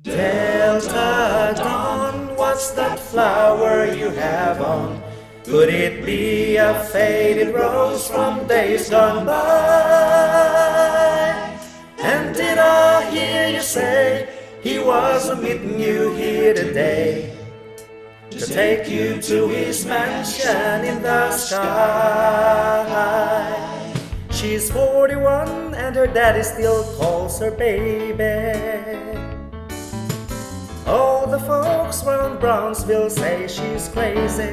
Delta Dawn, what's that flower you have on? Could it be a faded rose from days gone by? And did I hear you say he was meeting you here today to take you to his mansion in the sky? She's 41 and her daddy still calls her baby. All the folks around Brownsville say she's crazy,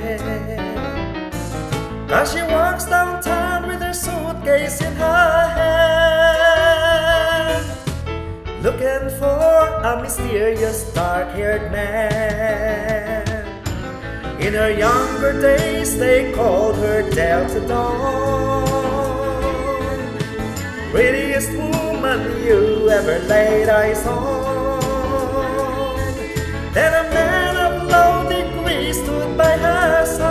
'cause she walks downtown with her suitcase in her hand, looking for a mysterious dark-haired man. In her younger days they called her Delta Dawn, prettiest woman you ever laid eyes on. Then a man of low degree stood by her side,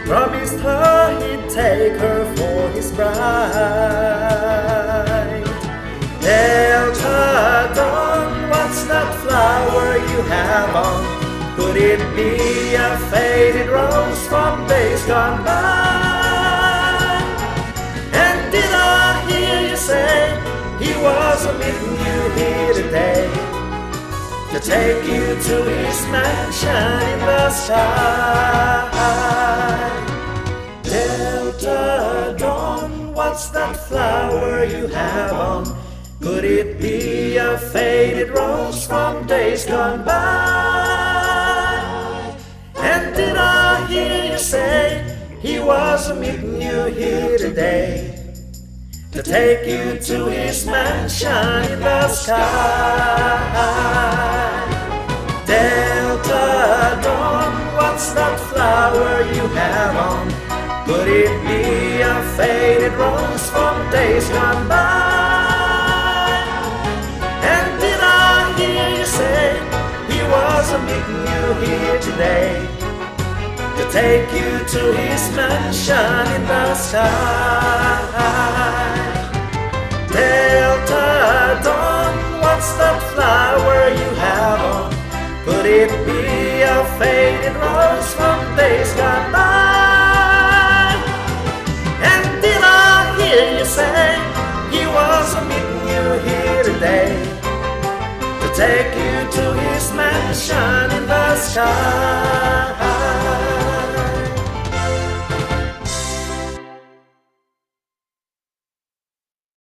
promised her he'd take her for his bride. Delta Dawn, what's that flower you have on? Could it be a faded rose from days gone by? And did I hear you say he was meeting you here today to take you to his mansion in the sky? Delta Dawn, what's that flower you have on? Could it be a faded rose from days gone by? And did I hear you say he was meeting you here today to take you to his mansion in the sky? Delta Dawn, what's that flower you have on? Could it be a faded rose from days gone by? And did I hear you say he was meeting you here today to take you to his mansion in the sky? Delta Dawn, what's that flower you have on? Could it be a faded rose from days gone by? And did I hear you say he was meeting you here today to take you to his mansion in the sky?